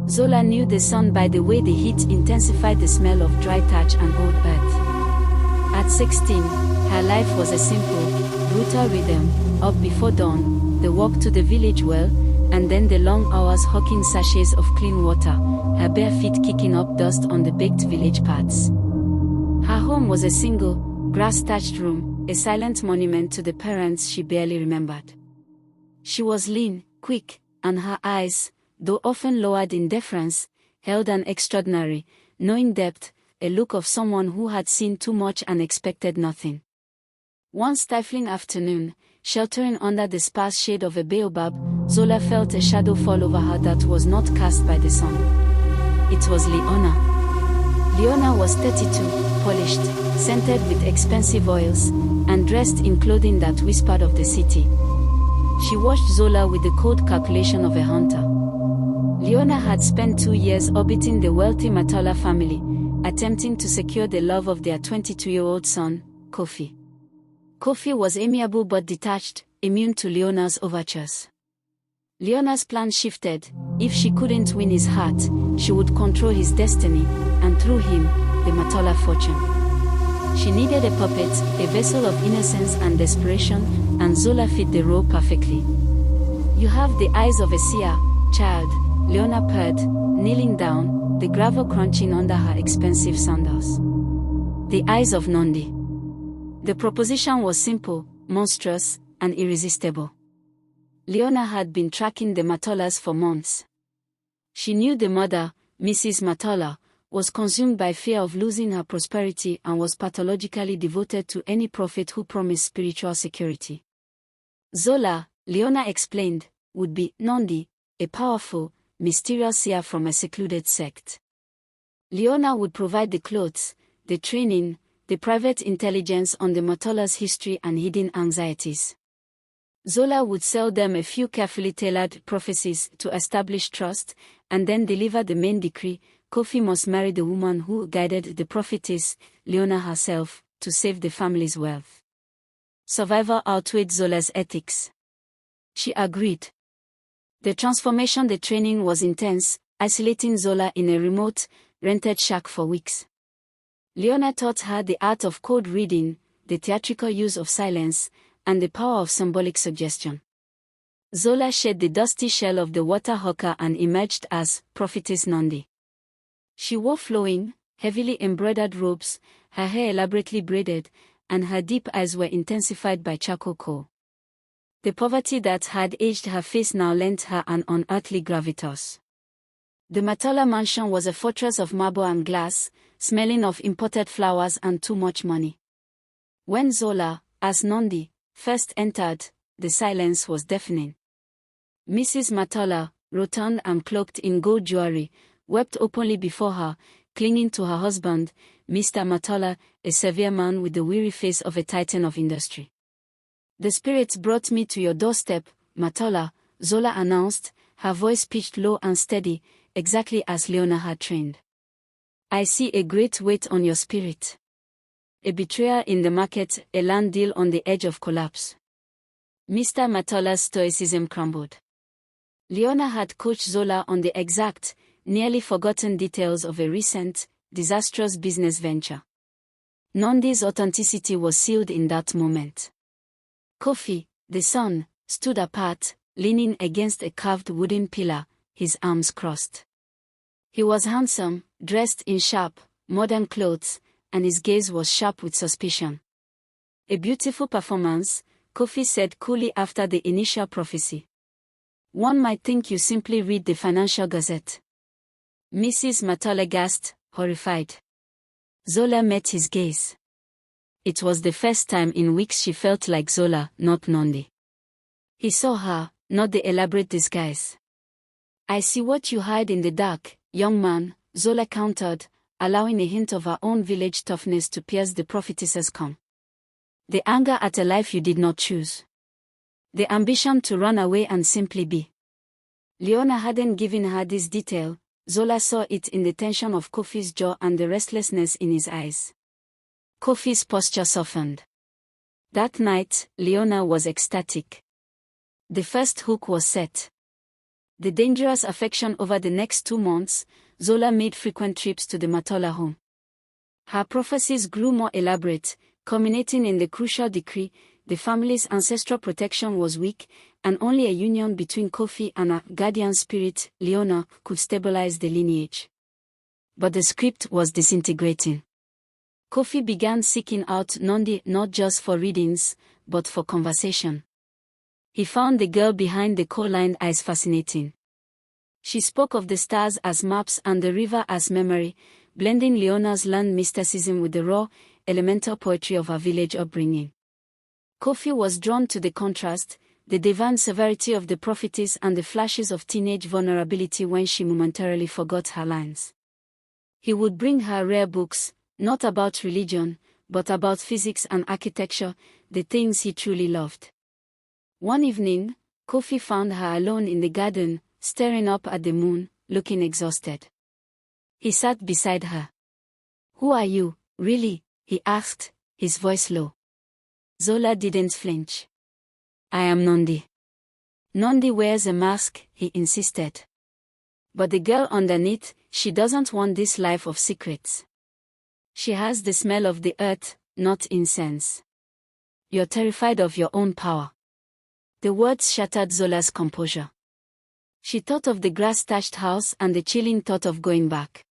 Zola knew the sun by the way the heat intensified the smell of dry thatch and old earth. At 16, her life was a simple, brutal rhythm: up before dawn, the walk to the village well, and then the long hours hawking sachets of clean water, her bare feet kicking up dust on the baked village paths. Her home was a single, grass-thatched room, a silent monument to the parents she barely remembered. She was lean, quick, and her eyes, though often lowered in deference, held an extraordinary, knowing depth, a look of someone who had seen too much and expected nothing. One stifling afternoon, sheltering under the sparse shade of a baobab, Zola felt a shadow fall over her that was not cast by the sun. It was Leona. Leona was 32, polished, scented with expensive oils, and dressed in clothing that whispered of the city. She watched Zola with the cold calculation of a hunter. Leona had spent 2 years orbiting the wealthy Matola family, attempting to secure the love of their 22-year-old son, Kofi. Kofi was amiable but detached, immune to Leona's overtures. Leona's plan shifted: if she couldn't win his heart, she would control his destiny, and through him, the Matola fortune. She needed a puppet, a vessel of innocence and desperation, and Zola fit the role perfectly. "You have the eyes of a seer, child," Leona purred, kneeling down, the gravel crunching under her expensive sandals. "The eyes of Nondi." The proposition was simple, monstrous, and irresistible. Leona had been tracking the Matolas for months. She knew the mother, Mrs. Matola, was consumed by fear of losing her prosperity and was pathologically devoted to any prophet who promised spiritual security. Zola, Leona explained, would be Nondi, a powerful, mysterious seer from a secluded sect. Leona would provide the clothes, the training, the private intelligence on the Matola's history and hidden anxieties. Zola would sell them a few carefully tailored prophecies to establish trust, and then deliver the main decree: Kofi must marry the woman who guided the prophetess, Leona herself, to save the family's wealth. Survival outweighed Zola's ethics. She agreed. The training was intense, isolating Zola in a remote, rented shack for weeks. Leona taught her the art of code reading, the theatrical use of silence, and the power of symbolic suggestion. Zola shed the dusty shell of the water hawker and emerged as Prophetess Nondi. She wore flowing, heavily embroidered robes, her hair elaborately braided, and her deep eyes were intensified by charcoal coal. The poverty that had aged her face now lent her an unearthly gravitas. The Matola mansion was a fortress of marble and glass, smelling of imported flowers and too much money. When Zola, as Nondi, first entered, the silence was deafening. Mrs. Matola, rotund and cloaked in gold jewelry, wept openly before her, clinging to her husband, Mr. Matola, a severe man with the weary face of a titan of industry. "The spirits brought me to your doorstep, Matola," Zola announced, her voice pitched low and steady, exactly as Leona had trained. "I see a great weight on your spirit. A betrayal in the market, a land deal on the edge of collapse." Mr. Matola's stoicism crumbled. Leona had coached Zola on the exact, nearly forgotten details of a recent, disastrous business venture. Nondi's authenticity was sealed in that moment. Kofi, the son, stood apart, leaning against a carved wooden pillar, his arms crossed. He was handsome, dressed in sharp, modern clothes, and his gaze was sharp with suspicion. "A beautiful performance," Kofi said coolly after the initial prophecy. "One might think you simply read the Financial Gazette." Mrs. Matola gasped, horrified. Zola met his gaze. It was the first time in weeks she felt like Zola, not Nondi. He saw her, not the elaborate disguise. "I see what you hide in the dark, young man," Zola countered, allowing a hint of her own village toughness to pierce the prophetess's calm. "The anger at a life you did not choose. The ambition to run away and simply be." Leona hadn't given her this detail. Zola saw it in the tension of Kofi's jaw and the restlessness in his eyes. Kofi's posture softened. That night, Leona was ecstatic. The first hook was set. The dangerous affection. Over the next 2 months, Zola made frequent trips to the Matola home. Her prophecies grew more elaborate, culminating in the crucial decree: the family's ancestral protection was weak, and only a union between Kofi and a guardian spirit, Leona, could stabilize the lineage. But the script was disintegrating. Kofi began seeking out Nondi not just for readings, but for conversation. He found the girl behind the coal-lined eyes fascinating. She spoke of the stars as maps and the river as memory, blending Leona's land mysticism with the raw, elemental poetry of her village upbringing. Kofi was drawn to the contrast, the divine severity of the prophetess and the flashes of teenage vulnerability when she momentarily forgot her lines. He would bring her rare books, not about religion, but about physics and architecture, the things he truly loved. One evening, Kofi found her alone in the garden, staring up at the moon, looking exhausted. He sat beside her. "Who are you, really?" he asked, his voice low. Zola didn't flinch. "I am Nondi." "Nondi wears a mask," he insisted. "But the girl underneath, she doesn't want this life of secrets. She has the smell of the earth, not incense. You're terrified of your own power." The words shattered Zola's composure. She thought of the grass-thatched house and the chilling thought of going back.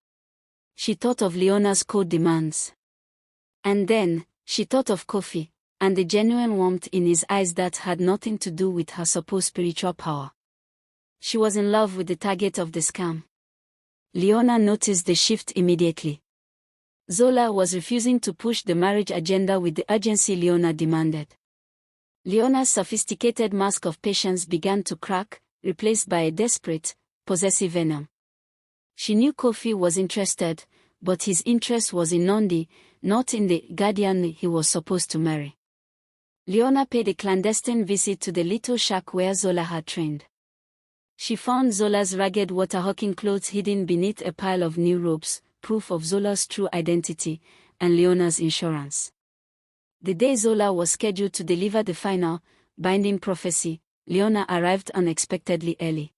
She thought of Leona's cold demands. And then, she thought of Kofi, and the genuine warmth in his eyes that had nothing to do with her supposed spiritual power. She was in love with the target of the scam. Leona noticed the shift immediately. Zola was refusing to push the marriage agenda with the urgency Leona demanded. Leona's sophisticated mask of patience began to crack, replaced by a desperate, possessive venom. She knew Kofi was interested, but his interest was in Nondi, not in the guardian he was supposed to marry. Leona paid a clandestine visit to the little shack where Zola had trained. She found Zola's ragged water-hawking clothes hidden beneath a pile of new robes, proof of Zola's true identity, and Leona's insurance. The day Zola was scheduled to deliver the final, binding prophecy, Leona arrived unexpectedly early.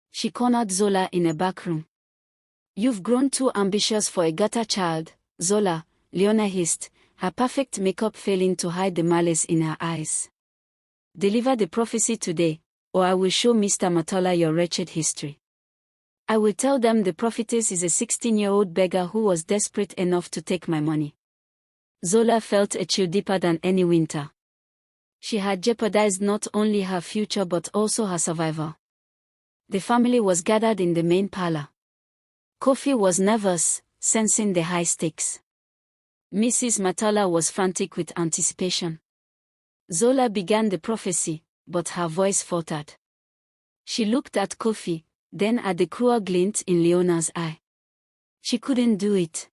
She cornered Zola in a back room. "You've grown too ambitious for a gutter child, Zola," Leona hissed, her perfect makeup failing to hide the malice in her eyes. "Deliver the prophecy today, or I will show Mr. Matola your wretched history. I will tell them the prophetess is a 16-year-old beggar who was desperate enough to take my money." Zola felt a chill deeper than any winter. She had jeopardized not only her future but also her survival. The family was gathered in the main parlor. Kofi was nervous, sensing the high stakes. Mrs. Matola was frantic with anticipation. Zola began the prophecy, but her voice faltered. She looked at Kofi, then at the cruel glint in Leona's eye. She couldn't do it.